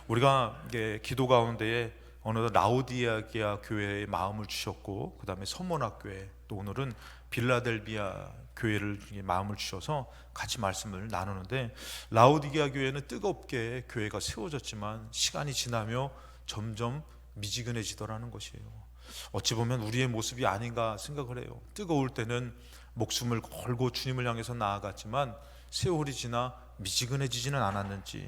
우리가 이게 기도 가운데에 어느덧 라우디아게아 교회의 마음을 주셨고, 그 다음에 서문학교회, 또 오늘은 빌라델비아 교회를 마음을 주셔서 같이 말씀을 나누는데, 라우디게아 교회는 뜨겁게 교회가 세워졌지만 시간이 지나며 점점 미지근해지더라는 것이에요. 어찌 보면 우리의 모습이 아닌가 생각을 해요. 뜨거울 때는 목숨을 걸고 주님을 향해서 나아갔지만 세월이 지나 미지근해지지는 않았는지,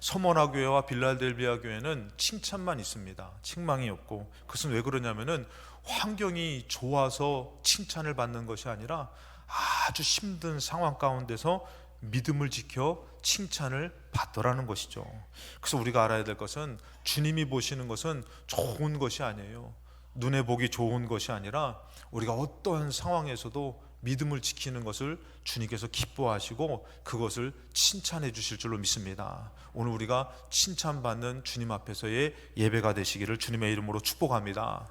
서머나 교회와 빌라델비아 교회는 칭찬만 있습니다. 책망이 없고. 그것은 왜 그러냐면은 환경이 좋아서 칭찬을 받는 것이 아니라 아주 힘든 상황 가운데서 믿음을 지켜 칭찬을 받더라는 것이죠. 그래서 우리가 알아야 될 것은, 주님이 보시는 것은 좋은 것이 아니에요. 눈에 보기 좋은 것이 아니라 우리가 어떠한 상황에서도 믿음을 지키는 것을 주님께서 기뻐하시고 그것을 칭찬해 주실 줄로 믿습니다. 오늘 우리가 칭찬받는 주님 앞에서의 예배가 되시기를 주님의 이름으로 축복합니다.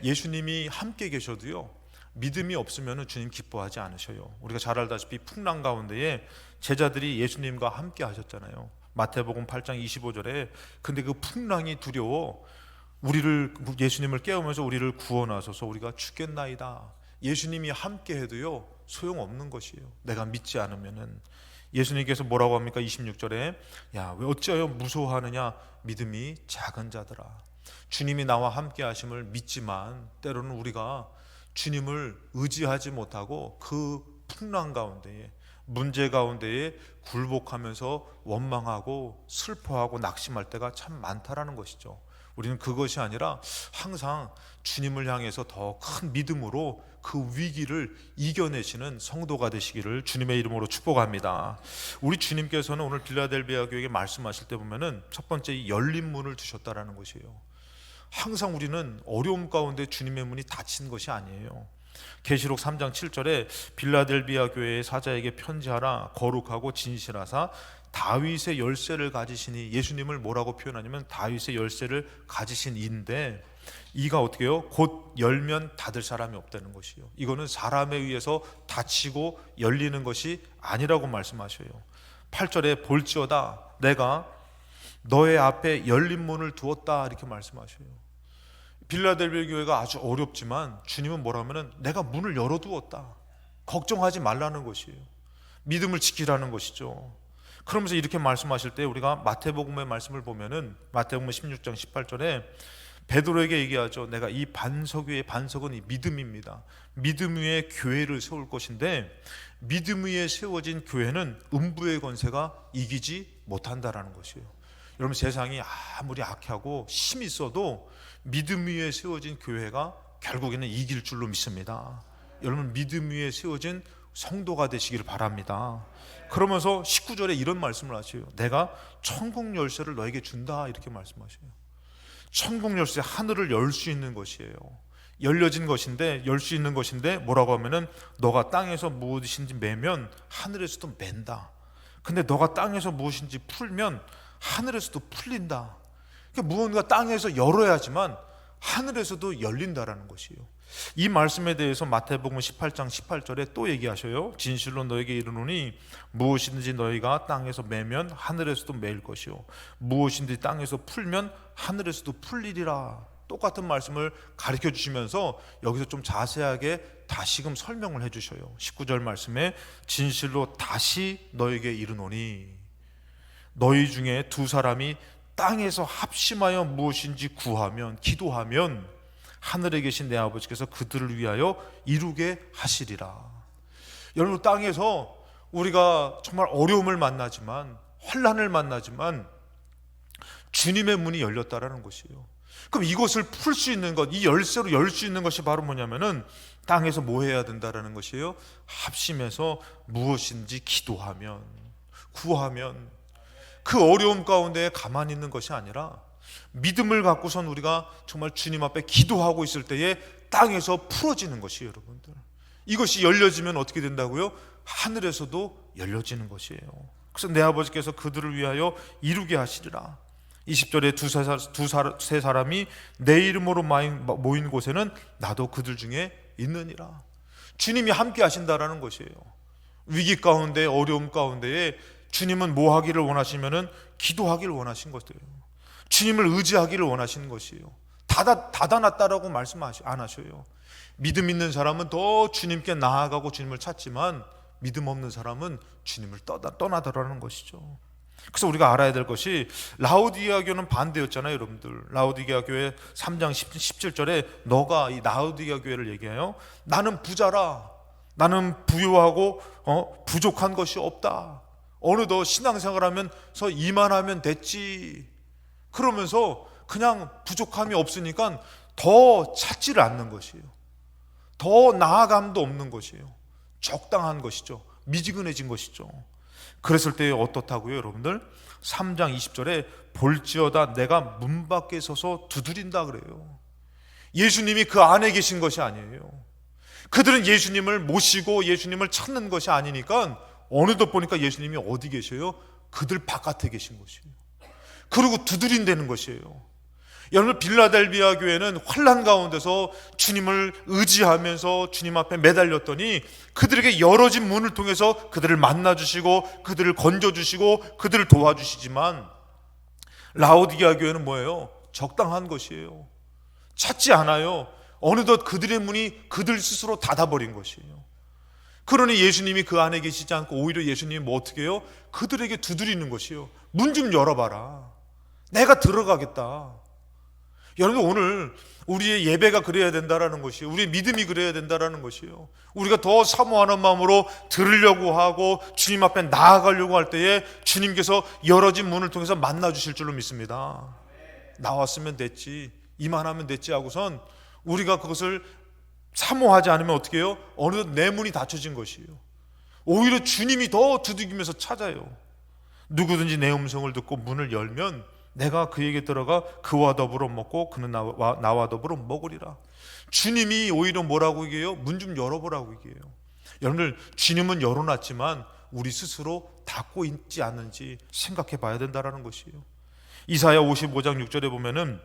예수님이 함께 계셔도요, 믿음이 없으면 주님 기뻐하지 않으셔요. 우리가 잘 알다시피 풍랑 가운데에 제자들이 예수님과 함께 하셨잖아요. 마태복음 8장 25절에 근데 그 풍랑이 두려워 예수님을 깨우면서 우리를 구원하소서, 우리가 죽겠나이다. 예수님이 함께 해도요 소용없는 것이에요. 내가 믿지 않으면은. 예수님께서 뭐라고 합니까? 26절에 야, 왜 어찌하여 무서워하느냐, 믿음이 작은 자들아. 주님이 나와 함께 하심을 믿지만 때로는 우리가 주님을 의지하지 못하고 그 풍랑 가운데에, 문제 가운데에 굴복하면서 원망하고 슬퍼하고 낙심할 때가 참 많다라는 것이죠. 우리는 그것이 아니라 항상 주님을 향해서 더 큰 믿음으로 그 위기를 이겨내시는 성도가 되시기를 주님의 이름으로 축복합니다. 우리 주님께서는 오늘 빌라델비아 교회에 말씀하실 때 보면은 첫 번째 열린 문을 두셨다라는 것이에요. 항상 우리는 어려움 가운데 주님의 문이 닫힌 것이 아니에요. 계시록 3장 7절에 빌라델비아 교회의 사자에게 편지하라, 거룩하고 진실하사 다윗의 열쇠를 가지시니, 예수님을 뭐라고 표현하냐면 다윗의 열쇠를 가지신 이인데, 이가 어떻게 해요? 곧 열면 닫을 사람이 없다는 것이요. 이거는 사람에 의해서 닫히고 열리는 것이 아니라고 말씀하셔요. 8절에 볼지어다 내가 너의 앞에 열린 문을 두었다, 이렇게 말씀하셔요. 빌라델비아 교회가 아주 어렵지만 주님은 뭐라면은 내가 문을 열어두었다, 걱정하지 말라는 것이에요. 믿음을 지키라는 것이죠. 그러면서 이렇게 말씀하실 때 우리가 마태복음의 말씀을 보면은 마태복음 16장 18절에 베드로에게 얘기하죠. 내가 이 반석 위에, 반석은 이 믿음입니다. 믿음 위에 교회를 세울 것인데, 믿음 위에 세워진 교회는 음부의 권세가 이기지 못한다라는 것이에요. 여러분, 세상이 아무리 악하고 힘이 있어도 믿음 위에 세워진 교회가 결국에는 이길 줄로 믿습니다. 여러분, 믿음 위에 세워진 성도가 되시기를 바랍니다. 그러면서 19절에 이런 말씀을 하셔요. 내가 천국 열쇠를 너에게 준다, 이렇게 말씀하셔요. 천국 열쇠, 하늘을 열 수 있는 것이에요. 열려진 것인데, 열 수 있는 것인데 뭐라고 하면은 너가 땅에서 무엇인지 매면 하늘에서도 맨다. 근데 너가 땅에서 무엇인지 풀면 하늘에서도 풀린다. 그러니까 무언가 땅에서 열어야지만 하늘에서도 열린다라는 것이에요. 이 말씀에 대해서 마태복음 18장 18절에 또 얘기하셔요. 진실로 너에게 이르노니 무엇이든지 너희가 땅에서 매면 하늘에서도 매일 것이요 무엇인지 땅에서 풀면 하늘에서도 풀리리라. 똑같은 말씀을 가르쳐 주시면서 여기서 좀 자세하게 다시금 설명을 해 주셔요. 19절 말씀에 진실로 다시 너에게 이르노니, 너희 중에 두 사람이 땅에서 합심하여 무엇인지 구하면, 기도하면 하늘에 계신 내 아버지께서 그들을 위하여 이루게 하시리라. 여러분, 땅에서 우리가 정말 어려움을 만나지만, 환난을 만나지만 주님의 문이 열렸다라는 것이에요. 그럼 이것을 풀 수 있는 것, 이 열쇠로 열 수 있는 것이 바로 뭐냐면은 땅에서 뭐 해야 된다라는 것이에요. 합심해서 무엇인지 기도하면, 구하면, 그 어려움 가운데 가만히 있는 것이 아니라 믿음을 갖고선 우리가 정말 주님 앞에 기도하고 있을 때에 땅에서 풀어지는 것이에요. 여러분들, 이것이 열려지면 어떻게 된다고요? 하늘에서도 열려지는 것이에요. 그래서 내 아버지께서 그들을 위하여 이루게 하시리라. 20절에 두세 사람이 내 이름으로 모인 곳에는 나도 그들 중에 있느니라. 주님이 함께 하신다라는 것이에요. 위기 가운데, 어려움 가운데에 주님은 뭐 하기를 원하시면은 기도하기를 원하신 것이에요. 주님을 의지하기를 원하시는 것이에요. 닫아놨다라고 말씀 안 하셔요. 믿음 있는 사람은 더 주님께 나아가고 주님을 찾지만 믿음 없는 사람은 주님을 떠나더라는 것이죠. 그래서 우리가 알아야 될 것이, 라오디게아 교는 반대였잖아요, 여러분들. 라오디게아 교회 3장 17절에 너가, 이 라오디게아 교회를 얘기해요. 나는 부자라. 나는 부유하고 부족한 것이 없다. 어느덧 신앙생활하면서 이만하면 됐지. 그러면서 그냥 부족함이 없으니까 더 찾지를 않는 것이에요. 더 나아감도 없는 것이에요. 적당한 것이죠. 미지근해진 것이죠. 그랬을 때 어떻다고요, 여러분들? 3장 20절에 볼지어다 내가 문 밖에 서서 두드린다 그래요. 예수님이 그 안에 계신 것이 아니에요. 그들은 예수님을 모시고 예수님을 찾는 것이 아니니까 어느덧 보니까 예수님이 어디 계셔요? 그들 바깥에 계신 것이에요. 그리고 두드린다는 것이에요. 여러분, 빌라델비아 교회는 환난 가운데서 주님을 의지하면서 주님 앞에 매달렸더니 그들에게 열어진 문을 통해서 그들을 만나주시고 그들을 건져주시고 그들을 도와주시지만, 라오디게아 교회는 뭐예요? 적당한 것이에요. 찾지 않아요. 어느덧 그들의 문이 그들 스스로 닫아버린 것이에요. 그러니 예수님이 그 안에 계시지 않고 오히려 예수님이 뭐 어떻게 해요? 그들에게 두드리는 것이에요. 문 좀 열어봐라. 내가 들어가겠다. 여러분, 오늘 우리의 예배가 그래야 된다라는 것이에요. 우리의 믿음이 그래야 된다라는 것이에요. 우리가 더 사모하는 마음으로 들으려고 하고 주님 앞에 나아가려고 할 때에 주님께서 열어진 문을 통해서 만나주실 줄로 믿습니다. 나왔으면 됐지, 이만하면 됐지 하고선 우리가 그것을 사모하지 않으면 어떻게 해요? 어느덧 내 문이 닫혀진 것이에요. 오히려 주님이 더 두들기면서 찾아요. 누구든지 내 음성을 듣고 문을 열면 내가 그에게 들어가 그와 더불어 먹고 그는 나와 더불어 먹으리라. 주님이 오히려 뭐라고 얘기해요? 문 좀 열어보라고 얘기해요. 여러분들, 주님은 열어놨지만 우리 스스로 닫고 있지 않는지 생각해 봐야 된다는 것이에요. 이사야 55장 6절에 보면은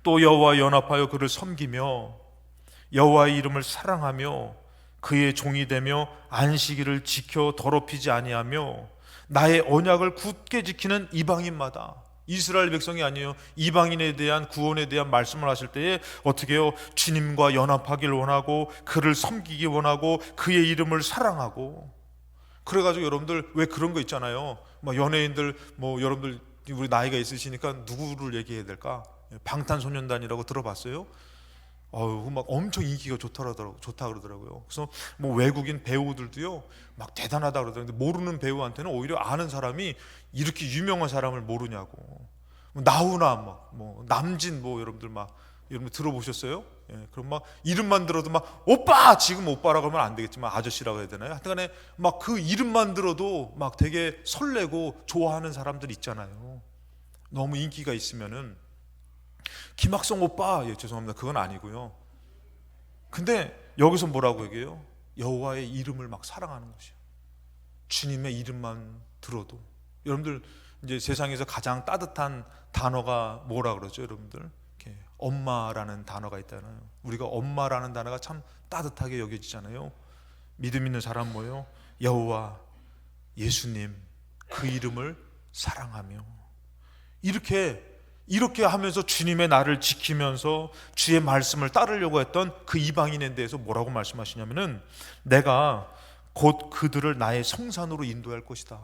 또 여호와 연합하여 그를 섬기며 여호와의 이름을 사랑하며 그의 종이 되며 안식일을 지켜 더럽히지 아니하며 나의 언약을 굳게 지키는 이방인마다, 이스라엘 백성이 아니에요. 이방인에 대한 구원에 대한 말씀을 하실 때에 어떻게 해요? 주님과 연합하길 원하고 그를 섬기기 원하고 그의 이름을 사랑하고. 그래가지고 여러분들 왜 그런 거 있잖아요. 막 연예인들, 뭐 여러분들 우리 나이가 있으시니까 누구를 얘기해야 될까? 방탄소년단이라고 들어봤어요? 막 엄청 인기가 좋다 그러더라고요. 그래서 뭐 외국인 배우들도요 막 대단하다 그러더라고요. 모르는 배우한테는 오히려 아는 사람이 이렇게 유명한 사람을 모르냐고. 나훈아, 막 뭐 남진, 뭐 여러분들 들어보셨어요? 예, 그럼 막 이름만 들어도 막 오빠, 지금 오빠라고 하면 안 되겠지만 아저씨라고 해야 되나요? 하여튼간에 막 그 이름만 들어도 막 되게 설레고 좋아하는 사람들 있잖아요. 너무 인기가 있으면은. 김학성 오빠, 예, 죄송합니다. 그건 아니고요. 근데 여기서 뭐라고 얘기해요? 여호와의 이름을 막 사랑하는 것이에요. 주님의 이름만 들어도. 여러분들, 이제 세상에서 가장 따뜻한 단어가 뭐라 그러죠, 여러분들? 이렇게 엄마라는 단어가 있잖아요. 우리가 엄마라는 단어가 참 따뜻하게 여겨지잖아요. 믿음 있는 사람 뭐예요? 여호와, 예수님, 그 이름을 사랑하며 이렇게 하면서 주님의 나를 지키면서 주의 말씀을 따르려고 했던 그 이방인에 대해서 뭐라고 말씀하시냐면은 내가 곧 그들을 나의 성산으로 인도할 것이다.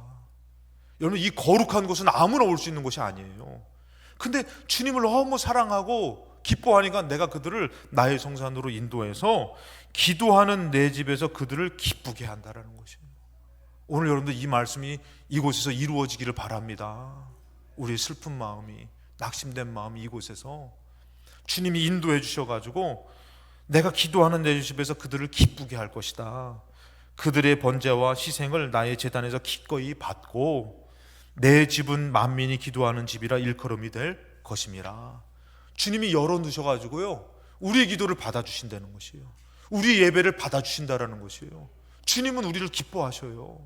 여러분, 이 거룩한 곳은 아무나 올 수 있는 곳이 아니에요. 근데 주님을 너무 사랑하고 기뻐하니까 내가 그들을 나의 성산으로 인도해서 기도하는 내 집에서 그들을 기쁘게 한다라는 것이에요. 오늘 여러분들 이 말씀이 이곳에서 이루어지기를 바랍니다. 우리의 슬픈 마음이, 낙심된 마음이 이곳에서 주님이 인도해 주셔가지고 내가 기도하는 내 집에서 그들을 기쁘게 할 것이다. 그들의 번제와 희생을 나의 제단에서 기꺼이 받고 내 집은 만민이 기도하는 집이라 일컬음이 될 것임이라. 주님이 열어두셔가지고요 우리의 기도를 받아주신다는 것이에요. 우리의 예배를 받아주신다라는 것이에요. 주님은 우리를 기뻐하셔요.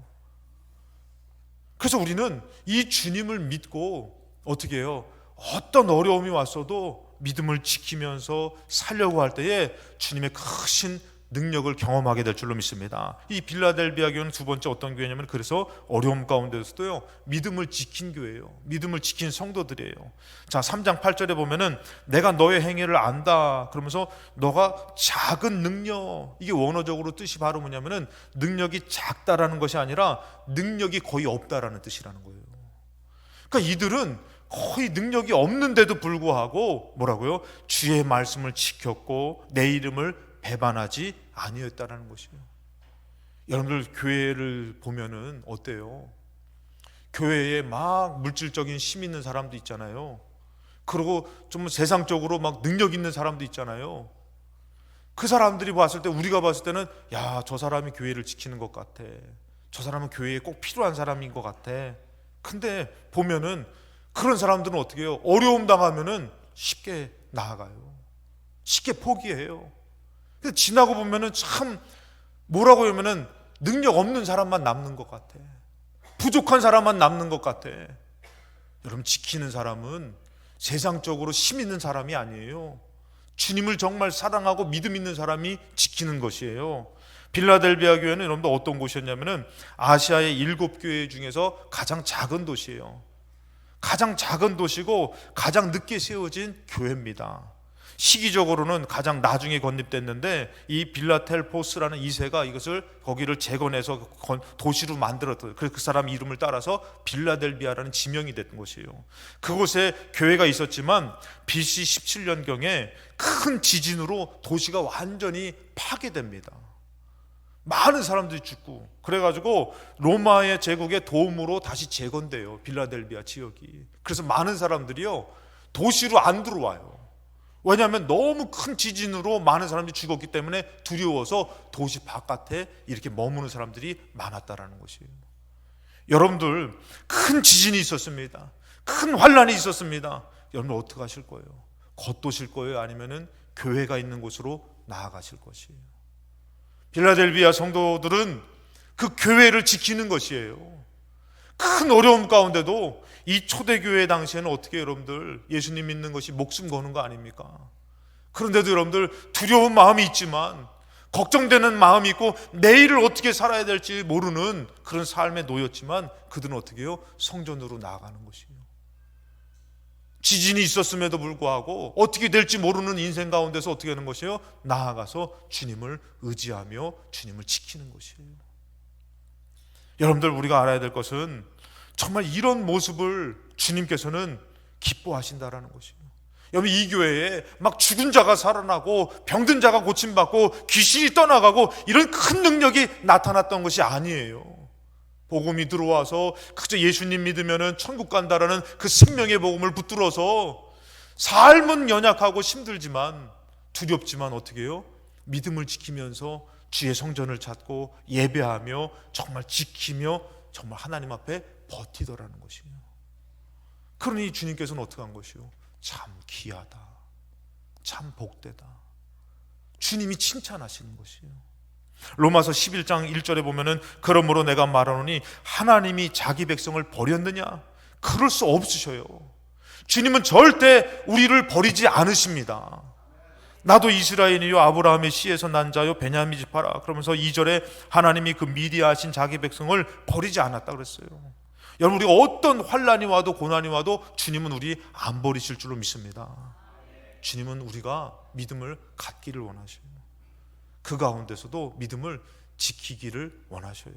그래서 우리는 이 주님을 믿고 어떻게 해요? 어떤 어려움이 왔어도 믿음을 지키면서 살려고 할 때에 주님의 크신 능력을 경험하게 될 줄로 믿습니다. 이 빌라델비아 교회는 두 번째 어떤 교회냐면, 그래서 어려움 가운데서도요 믿음을 지킨 교회예요. 믿음을 지킨 성도들이에요. 자, 3장 8절에 보면은 내가 너의 행위를 안다 그러면서 너가 작은 능력, 이게 원어적으로 뜻이 바로 뭐냐면은 능력이 작다라는 것이 아니라 능력이 거의 없다라는 뜻이라는 거예요. 그러니까 이들은 거의 능력이 없는데도 불구하고 뭐라고요? 주의 말씀을 지켰고 내 이름을 배반하지 아니었다라는 것이에요. 여러분들 교회를 보면은 어때요? 교회에 막 물질적인 힘 있는 사람도 있잖아요. 그리고 좀 세상적으로 막 능력 있는 사람도 있잖아요. 그 사람들이 봤을 때, 우리가 봤을 때는 야, 저 사람이 교회를 지키는 것 같아, 저 사람은 교회에 꼭 필요한 사람인 것 같아. 근데 보면은 그런 사람들은 어떻게 해요? 어려움 당하면은 쉽게 나아가요. 쉽게 포기해요. 근데 지나고 보면은 참 뭐라고 하면은 능력 없는 사람만 남는 것 같아. 부족한 사람만 남는 것 같아. 여러분, 지키는 사람은 세상적으로 힘 있는 사람이 아니에요. 주님을 정말 사랑하고 믿음 있는 사람이 지키는 것이에요. 빌라델비아 교회는 여러분들 어떤 곳이었냐면은 아시아의 7교회 중에서 가장 작은 도시예요. 가장 작은 도시고 가장 늦게 세워진 교회입니다. 시기적으로는 가장 나중에 건립됐는데 이 빌라텔포스라는 2세가 이것을 거기를 재건해서 도시로 만들었어요. 그래서 그 사람 이름을 따라서 빌라델비아라는 지명이 된 곳이에요. 그곳에 교회가 있었지만 BC 17년경에 큰 지진으로 도시가 완전히 파괴됩니다. 많은 사람들이 죽고, 그래가지고 로마의 제국의 도움으로 다시 재건돼요, 빌라델비아 지역이. 그래서 많은 사람들이요 도시로 안 들어와요. 왜냐하면 너무 큰 지진으로 많은 사람들이 죽었기 때문에 두려워서 도시 바깥에 이렇게 머무는 사람들이 많았다라는 것이에요. 여러분들, 큰 지진이 있었습니다. 큰 환란이 있었습니다. 여러분 어떻게 하실 거예요? 겉도실 거예요? 아니면은 교회가 있는 곳으로 나아가실 것이에요? 빌라델비아 성도들은 그 교회를 지키는 것이에요. 큰 어려움 가운데도 이 초대교회 당시에는 어떻게, 여러분들 예수님 믿는 것이 목숨 거는 거 아닙니까? 그런데도 여러분들 두려운 마음이 있지만, 걱정되는 마음이 있고 내일을 어떻게 살아야 될지 모르는 그런 삶에 놓였지만 그들은 어떻게 해요? 성전으로 나아가는 것이에요. 지진이 있었음에도 불구하고 어떻게 될지 모르는 인생 가운데서 어떻게 하는 것이에요? 나아가서 주님을 의지하며 주님을 지키는 것이에요. 여러분들, 우리가 알아야 될 것은 정말 이런 모습을 주님께서는 기뻐하신다라는 것이에요. 여러분, 이 교회에 막 죽은 자가 살아나고 병든 자가 고침받고 귀신이 떠나가고 이런 큰 능력이 나타났던 것이 아니에요. 복음이 들어와서 그저 예수님 믿으면 천국 간다라는 그 생명의 복음을 붙들어서 삶은 연약하고 힘들지만 두렵지만 어떻게 해요? 믿음을 지키면서 주의 성전을 찾고 예배하며 정말 지키며 정말 하나님 앞에 버티더라는 것이에요. 그러니 주님께서는 어떻게 한 것이요? 참 귀하다, 참 복되다, 주님이 칭찬하시는 것이에요. 로마서 11장 1절에 보면은 그러므로 내가 말하노니 하나님이 자기 백성을 버렸느냐? 그럴 수 없으셔요. 주님은 절대 우리를 버리지 않으십니다. 나도 이스라엘이요 아브라함의 씨에서 난 자요 베냐민 지파라 그러면서 2절에 하나님이 그 미디하신 자기 백성을 버리지 않았다 그랬어요. 여러분, 우리가 어떤 환란이 와도 고난이 와도 주님은 우리 안 버리실 줄로 믿습니다. 주님은 우리가 믿음을 갖기를 원하셔요. 그 가운데서도 믿음을 지키기를 원하셔요.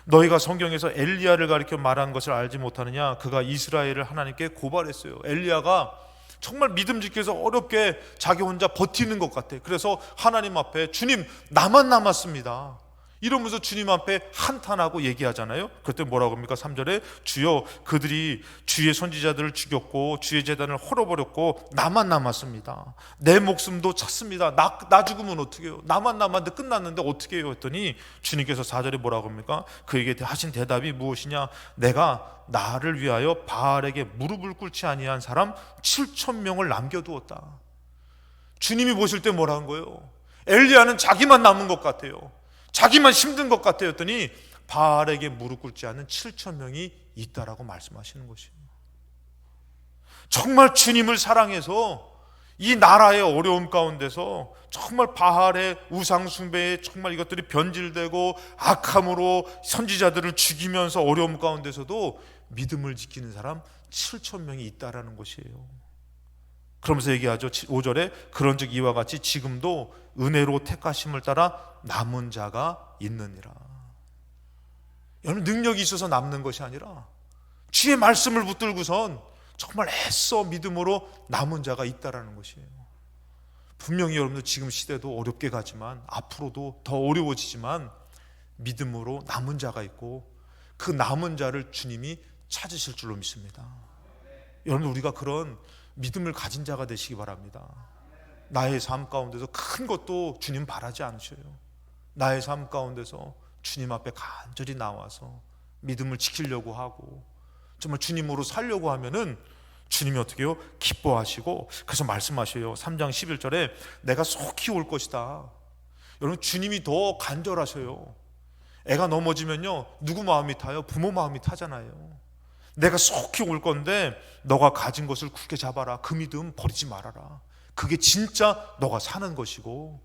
너희가 성경에서 엘리야를 가리켜 말한 것을 알지 못하느냐? 그가 이스라엘을 하나님께 고발했어요. 엘리야가 정말 믿음 지켜서 어렵게 자기 혼자 버티는 것 같아. 그래서 하나님 앞에 주님, 나만 남았습니다 이러면서 주님 앞에 한탄하고 얘기하잖아요. 그때 뭐라고 합니까? 3절에 주여, 그들이 주의 선지자들을 죽였고 주의 제단을 헐어버렸고 나만 남았습니다. 내 목숨도 찼습니다. 나 죽으면 어떻게 해요? 나만 남았는데 끝났는데 어떻게 해요? 했더니 주님께서 4절에 뭐라고 합니까? 그에게 하신 대답이 무엇이냐? 내가 나를 위하여 바알에게 무릎을 꿇지 아니한 사람 7,000명을 남겨두었다. 주님이 보실 때 뭐라는 거예요? 엘리야는 자기만 남은 것 같아요. 자기만 힘든 것 같아요 했더니 바알에게 무릎 꿇지 않은 7,000명이 있다라고 말씀하시는 것이에요. 정말 주님을 사랑해서 이 나라의 어려움 가운데서 정말 바알의 우상 숭배에 정말 이것들이 변질되고 악함으로 선지자들을 죽이면서 어려움 가운데서도 믿음을 지키는 사람 7천 명이 있다라는 것이에요. 그러면서 얘기하죠. 5절에 그런즉 이와 같이 지금도 은혜로 택하심을 따라 남은 자가 있느니라. 여러분, 능력이 있어서 남는 것이 아니라 주의 말씀을 붙들고선 정말 애써 믿음으로 남은 자가 있다라는 것이에요. 분명히 여러분들 지금 시대도 어렵게 가지만 앞으로도 더 어려워지지만 믿음으로 남은 자가 있고 그 남은 자를 주님이 찾으실 줄로 믿습니다. 여러분, 우리가 그런 믿음을 가진 자가 되시기 바랍니다. 나의 삶 가운데서 큰 것도 주님 바라지 않으셔요. 나의 삶 가운데서 주님 앞에 간절히 나와서 믿음을 지키려고 하고 정말 주님으로 살려고 하면은 주님이 어떻게 해요? 기뻐하시고 그래서 말씀하셔요. 3장 11절에 내가 속히 올 것이다. 여러분, 주님이 더 간절하셔요. 애가 넘어지면요, 누구 마음이 타요? 부모 마음이 타잖아요. 내가 속히 올 건데 너가 가진 것을 굳게 잡아라. 그 믿음 버리지 말아라. 그게 진짜 너가 사는 것이고,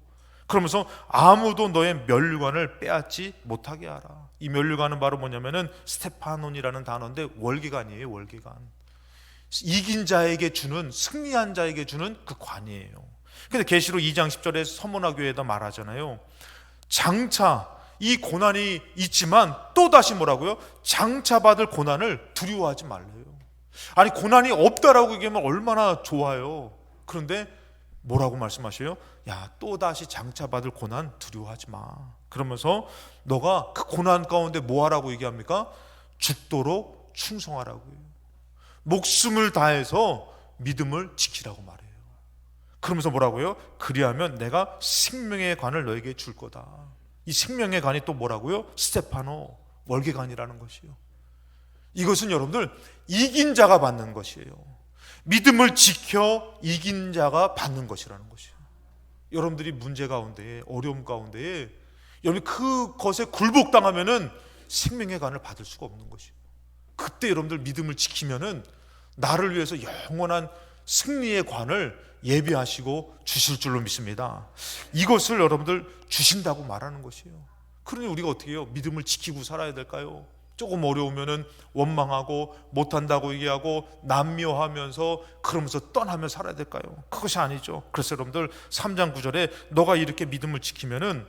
그러면서 아무도 너의 면류관을 빼앗지 못하게 하라. 이 면류관은 바로 뭐냐면은 스테파논이라는 단어인데 월계관이에요. 월계관. 이긴 자에게 주는, 승리한 자에게 주는 그 관이에요. 근데 계시록 2장 10절에 서문화 교회에다 말하잖아요. 장차 이 고난이 있지만 또다시 뭐라고요? 장차 받을 고난을 두려워하지 말래요. 아니, 고난이 없다라고 얘기하면 얼마나 좋아요. 그런데 뭐라고 말씀하셔요? 야, 또다시 장차 받을 고난 두려워하지 마. 그러면서 너가 그 고난 가운데 뭐 하라고 얘기합니까? 죽도록 충성하라고요. 목숨을 다해서 믿음을 지키라고 말해요. 그러면서 뭐라고요? 그리하면 내가 생명의 관을 너에게 줄 거다. 이 생명의 관이 또 뭐라고요? 스테파노, 월계관이라는 것이요. 이것은 여러분들 이긴 자가 받는 것이에요. 믿음을 지켜 이긴 자가 받는 것이라는 것이에요. 여러분들이 문제 가운데에, 어려움 가운데에 여러분 그것에 굴복당하면은 생명의 관을 받을 수가 없는 것이에요. 그때 여러분들 믿음을 지키면은 나를 위해서 영원한 승리의 관을 예비하시고 주실 줄로 믿습니다. 이것을 여러분들 주신다고 말하는 것이에요. 그러니 우리가 어떻게 해요? 믿음을 지키고 살아야 될까요? 조금 어려우면은 원망하고 못한다고 얘기하고 남묘하면서 그러면서 떠나며 살아야 될까요? 그것이 아니죠. 그래서 여러분들 3장 9절에 너가 이렇게 믿음을 지키면은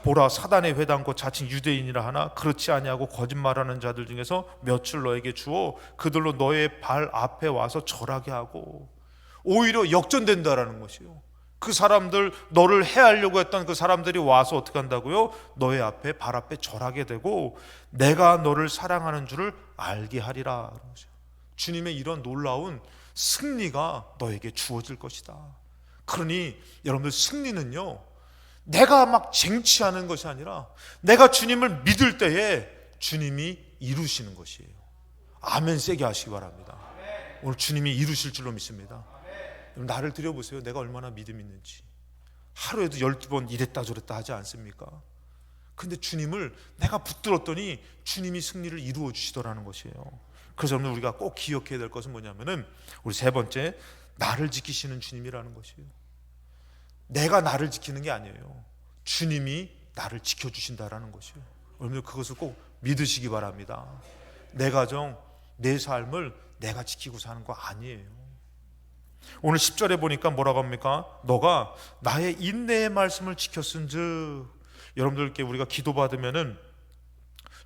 보라, 사단의 회당 곧 자칭 유대인이라 하나 그렇지 아니하고 거짓말하는 자들 중에서 몇을 너에게 주어 그들로 너의 발 앞에 와서 절하게 하고, 오히려 역전된다라는 것이요. 그 사람들, 너를 해하려고 했던 그 사람들이 와서 어떻게 한다고요? 너의 앞에, 발 앞에 절하게 되고 내가 너를 사랑하는 줄을 알게 하리라. 주님의 이런 놀라운 승리가 너에게 주어질 것이다. 그러니 여러분들, 승리는요, 내가 막 쟁취하는 것이 아니라 내가 주님을 믿을 때에 주님이 이루시는 것이에요. 아멘 세게 하시기 바랍니다. 오늘 주님이 이루실 줄로 믿습니다. 나를 들여보세요. 내가 얼마나 믿음 있는지. 하루에도 12번 이랬다 저랬다 하지 않습니까? 근데 주님을 내가 붙들었더니 주님이 승리를 이루어 주시더라는 것이에요. 그래서 오늘 우리가 꼭 기억해야 될 것은 뭐냐면은, 우리 세 번째, 나를 지키시는 주님이라는 것이에요. 내가 나를 지키는 게 아니에요. 주님이 나를 지켜주신다라는 것이에요. 여러분들 그것을 꼭 믿으시기 바랍니다. 내 가정, 내 삶을 내가 지키고 사는 거 아니에요. 오늘 10절에 보니까 뭐라고 합니까? 너가 나의 인내의 말씀을 지켰은즉. 여러분들께 우리가 기도받으면은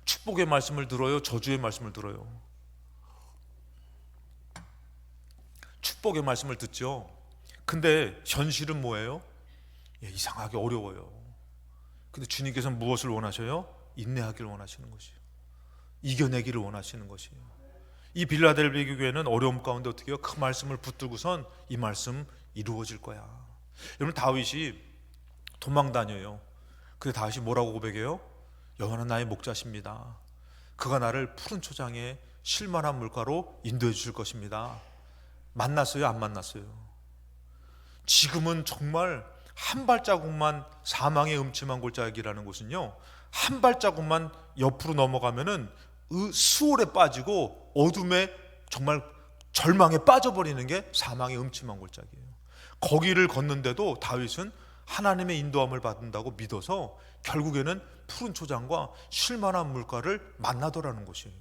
축복의 말씀을 들어요? 저주의 말씀을 들어요? 축복의 말씀을 듣죠. 근데 현실은 뭐예요? 이상하게 어려워요. 근데 주님께서는 무엇을 원하셔요? 인내하기를 원하시는 것이에요. 이겨내기를 원하시는 것이에요. 이 빌라델비아 교회는 어려움 가운데 어떻게 해요? 그 말씀을 붙들고선 이 말씀 이루어질 거야. 여러분, 다윗이 도망 다녀요. 근데 다윗이 뭐라고 고백해요? 여호와는 나의 목자십니다. 그가 나를 푸른 초장에 쉴만한 물가로 인도해 주실 것입니다. 만났어요? 안 만났어요? 지금은 정말 한 발자국만, 사망의 음침한 골짜기라는 곳은요, 한 발자국만 옆으로 넘어가면은 수월에 빠지고 어둠에 정말 절망에 빠져버리는 게 사망의 음침한 골짜기예요. 거기를 걷는데도 다윗은 하나님의 인도함을 받는다고 믿어서 결국에는 푸른 초장과 쉴만한 물가를 만나더라는 것이에요.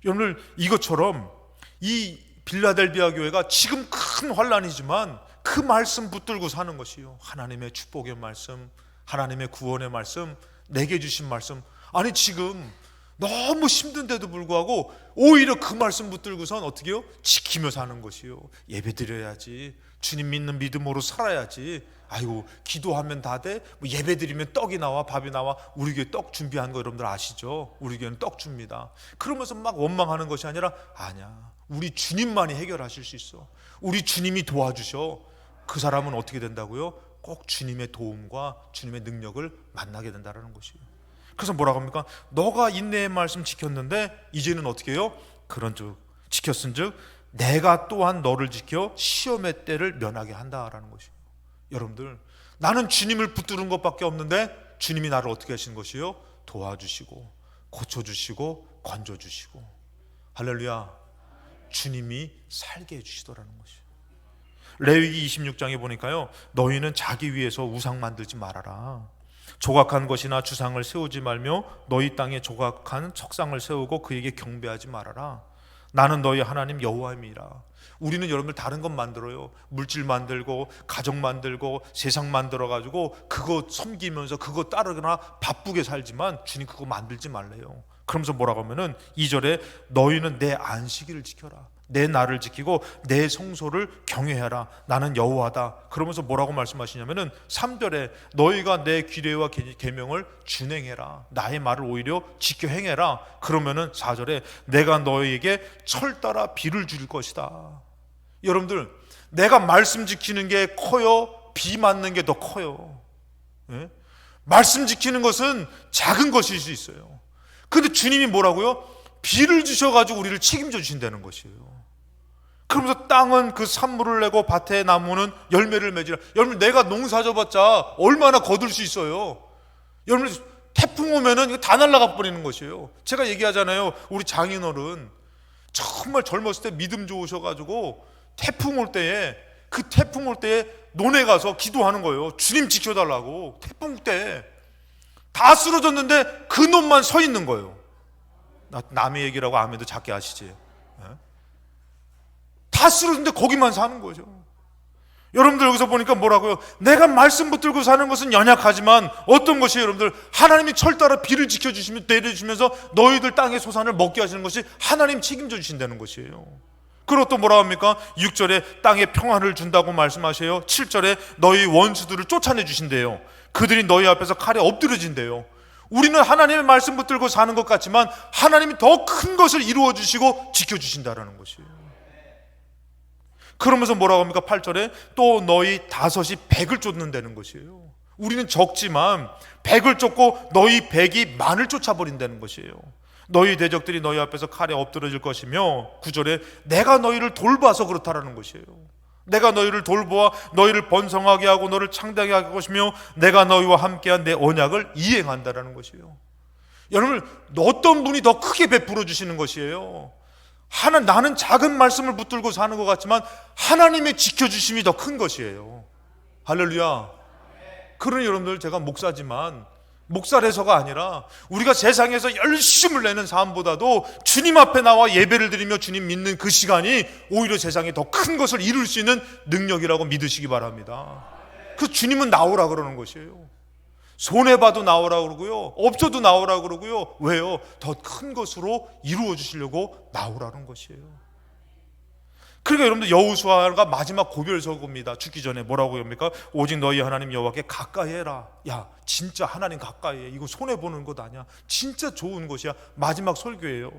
여러분들, 이것처럼 이 빌라델비아 교회가 지금 큰 환란이지만 그 말씀 붙들고 사는 것이요, 하나님의 축복의 말씀, 하나님의 구원의 말씀, 내게 주신 말씀. 아니 지금 너무 힘든데도 불구하고 오히려 그 말씀 붙들고선 어떻게 해요? 지키며 사는 것이요, 예배드려야지, 주님 믿는 믿음으로 살아야지, 아이고 기도하면 다 돼, 뭐 예배드리면 떡이 나와 밥이 나와. 우리 교회 떡 준비한 거 여러분들 아시죠? 우리 교회는 떡 줍니다. 그러면서 막 원망하는 것이 아니라, 아니야, 우리 주님만이 해결하실 수 있어, 우리 주님이 도와주셔. 그 사람은 어떻게 된다고요? 꼭 주님의 도움과 주님의 능력을 만나게 된다는 것이에요. 그래서 뭐라고 합니까? 너가 인내의 말씀 지켰는데 이제는 어떻게 해요? 그런즉 지켰은즉 내가 또한 너를 지켜 시험의 때를 면하게 한다라는 것이에요. 여러분들, 나는 주님을 붙드는 것밖에 없는데 주님이 나를 어떻게 하시는 것이에요? 도와주시고 고쳐주시고 건져주시고, 할렐루야, 주님이 살게 해주시더라는 것이에요. 레위기 26장에 보니까요, 너희는 자기 위해서 우상 만들지 말아라. 조각한 것이나 주상을 세우지 말며 너희 땅에 조각한 척상을 세우고 그에게 경배하지 말아라. 나는 너희 하나님 여호와임이라. 우리는 여러분들 다른 것 만들어요. 물질 만들고 가정 만들고 세상 만들어가지고 그거 섬기면서 그거 따르거나 바쁘게 살지만 주님 그거 만들지 말래요. 그러면서 뭐라고 하면은 2절에 너희는 내 안식일을 지켜라. 내 날을 지키고 내 성소를 경외하라. 나는 여호와다. 그러면서 뭐라고 말씀하시냐면은 3절에 너희가 내 규례와 계명을 준행해라. 나의 말을 오히려 지켜 행해라. 그러면은 4절에 내가 너희에게 철 따라 비를 줄 것이다. 여러분들, 내가 말씀 지키는 게 커요? 비 맞는 게 더 커요? 예? 말씀 지키는 것은 작은 것일 수 있어요. 근데 주님이 뭐라고요? 비를 주셔가지고 우리를 책임져 주신다는 것이에요. 그러면서 땅은 그 산물을 내고 밭의 나무는 열매를 맺으라. 여러분, 내가 농사 져봤자 얼마나 거둘 수 있어요? 여러분, 태풍 오면은 이거 다 날아가 버리는 것이에요. 제가 얘기하잖아요, 우리 장인어른 정말 젊었을 때 믿음 좋으셔가지고 태풍 올 때에, 그 태풍 올 때에 논에 가서 기도하는 거예요. 주님 지켜달라고. 태풍 때 다 쓰러졌는데 그 논만 서 있는 거예요. 남의 얘기라고 아멘도 작게 하시지. 다 쓰러졌는데 거기만 사는 거죠. 여러분들 여기서 보니까 뭐라고요? 내가 말씀 붙들고 사는 것은 연약하지만 어떤 것이에요? 여러분들, 하나님이 철 따라 비를 지켜주시면 내려주시면서 너희들 땅의 소산을 먹게 하시는 것이 하나님 책임져 주신다는 것이에요. 그리고 또 뭐라 합니까? 6절에 땅에 평안을 준다고 말씀하세요. 7절에 너희 원수들을 쫓아내 주신대요. 그들이 너희 앞에서 칼에 엎드려진대요. 우리는 하나님의 말씀 붙들고 사는 것 같지만 하나님이 더 큰 것을 이루어 주시고 지켜주신다라는 것이에요. 그러면서 뭐라고 합니까? 8절에 또 너희 5이 100을 쫓는다는 것이에요. 우리는 적지만 100을 쫓고 너희 100이 만을 쫓아버린다는 것이에요. 너희 대적들이 너희 앞에서 칼에 엎드러질 것이며, 9절에 내가 너희를 돌봐서 그렇다라는 것이에요. 내가 너희를 돌보아 너희를 번성하게 하고 너를 창대하게 할 것이며 내가 너희와 함께한 내 언약을 이행한다라는 것이에요. 여러분, 어떤 분이 더 크게 베풀어 주시는 것이에요? 나는 작은 말씀을 붙들고 사는 것 같지만 하나님의 지켜주심이 더 큰 것이에요. 할렐루야. 그러니 여러분들, 제가 목사지만 목사라서가 아니라 우리가 세상에서 열심을 내는 삶보다도 주님 앞에 나와 예배를 드리며 주님 믿는 그 시간이 오히려 세상에 더 큰 것을 이룰 수 있는 능력이라고 믿으시기 바랍니다. 그 주님은 나오라 그러는 것이에요. 손해봐도 나오라 그러고요, 없어도 나오라 그러고요. 왜요? 더 큰 것으로 이루어 주시려고 나오라는 것이에요. 그러니까 여러분들, 여호수아가 마지막 고별서고입니다. 죽기 전에 뭐라고 합니까? 오직 너희 하나님 여호와께 가까이 해라. 야, 진짜 하나님 가까이 해. 이거 손해보는 것 아니야. 진짜 좋은 것이야. 마지막 설교예요.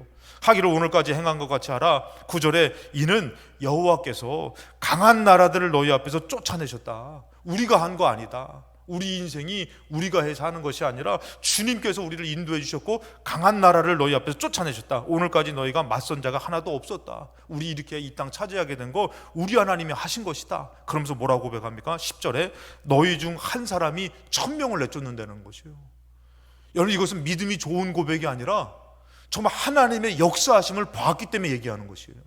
하기를 오늘까지 행한 것 같이 하라. 9절에 이는 여호와께서 강한 나라들을 너희 앞에서 쫓아내셨다. 우리가 한 거 아니다. 우리 인생이 우리가 해서 하는 것이 아니라 주님께서 우리를 인도해 주셨고 강한 나라를 너희 앞에서 쫓아내셨다. 오늘까지 너희가 맞선 자가 하나도 없었다. 우리 이렇게 이 땅 차지하게 된 거 우리 하나님이 하신 것이다. 그러면서 뭐라고 고백합니까? 10절에 너희 중 한 사람이 1000명을 내쫓는다는 것이에요. 여러분, 이것은 믿음이 좋은 고백이 아니라 정말 하나님의 역사하심을 봤기 때문에 얘기하는 것이에요.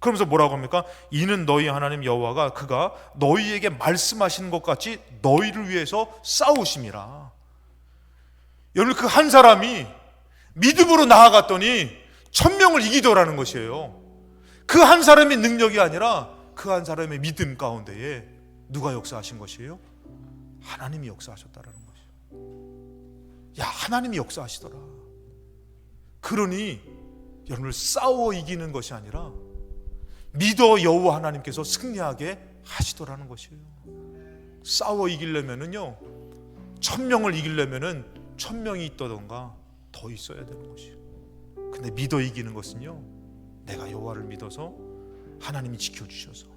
그러면서 뭐라고 합니까? 이는 너희 하나님 여호와가 그가 너희에게 말씀하시는 것 같이 너희를 위해서 싸우심이라. 여러분, 그 한 사람이 믿음으로 나아갔더니 1000명을 이기더라는 것이에요. 그 한 사람의 능력이 아니라 그 한 사람의 믿음 가운데에 누가 역사하신 것이에요? 하나님이 역사하셨다라는 것이에요. 야, 하나님이 역사하시더라. 그러니 여러분을 싸워 이기는 것이 아니라 믿어 여호와 하나님께서 승리하게 하시더라는 것이에요. 싸워 이기려면은요, 1000명을 이기려면은 1000명이 있다던가 더 있어야 되는 것이에요. 근데 믿어 이기는 것은요, 내가 여호와를 믿어서 하나님이 지켜주셔서.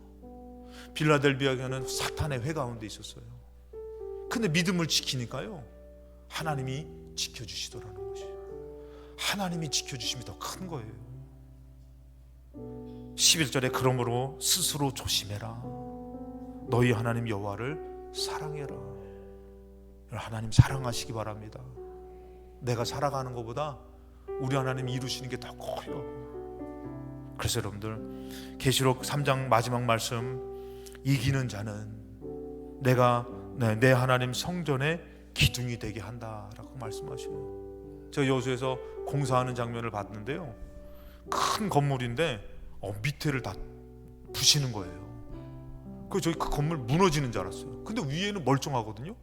빌라델비아 교회는 사탄의 회 가운데 있었어요. 근데 믿음을 지키니까요, 하나님이 지켜주시더라는 것이에요. 하나님이 지켜주심이 더 큰 거예요. 11절에 그러므로 스스로 조심해라. 너희 하나님 여호와를 사랑해라. 하나님 사랑하시기 바랍니다. 내가 살아가는 것보다 우리 하나님이 이루시는 게 더 커요. 그래서 여러분들, 계시록 3장 마지막 말씀, 이기는 자는 내가 내 하나님 성전의 기둥이 되게 한다라고 말씀하셔요. 제가 여수에서 공사하는 장면을 봤는데요, 큰 건물인데 밑에를 다 부시는 거예요. 그래서 저희 그 건물 무너지는 줄 알았어요. 근데 위에는 멀쩡하거든요.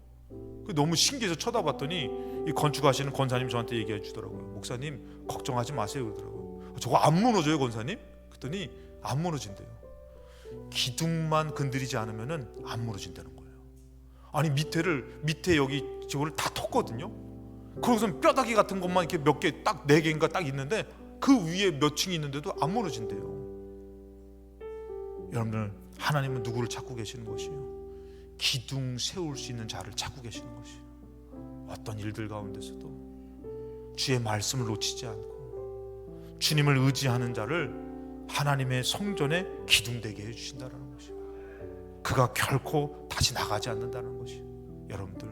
너무 신기해서 쳐다봤더니 이 건축하시는 권사님 저한테 얘기해 주더라고요. 목사님, 걱정하지 마세요 그러더라고요. 저거 안 무너져요 권사님? 그랬더니 안 무너진대요. 기둥만 건드리지 않으면은 안 무너진다는 거예요. 아니 밑에 여기 저거를 다 텄거든요. 그러고서 뼈다귀 같은 것만 이렇게 몇 개, 딱 4개인가 딱 있는데 그 위에 몇 층이 있는데도 안 무너진대요. 여러분들, 하나님은 누구를 찾고 계시는 것이에요? 기둥 세울 수 있는 자를 찾고 계시는 것이에요. 어떤 일들 가운데서도 주의 말씀을 놓치지 않고 주님을 의지하는 자를 하나님의 성전에 기둥되게 해주신다는 것이에요. 그가 결코 다시 나가지 않는다는 것이에요. 여러분들,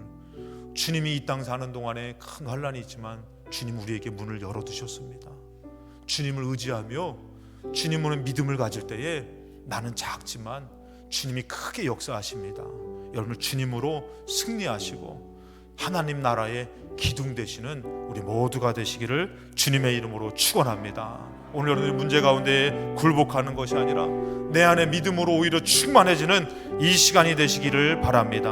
주님이 이 땅 사는 동안에 큰 환난이 있지만 주님 우리에게 문을 열어두셨습니다. 주님을 의지하며 주님으로 믿음을 가질 때에 나는 작지만 주님이 크게 역사하십니다. 여러분, 주님으로 승리하시고 하나님 나라의 기둥 되시는 우리 모두가 되시기를 주님의 이름으로 축원합니다. 오늘 여러분의 문제 가운데 굴복하는 것이 아니라 내 안에 믿음으로 오히려 충만해지는 이 시간이 되시기를 바랍니다.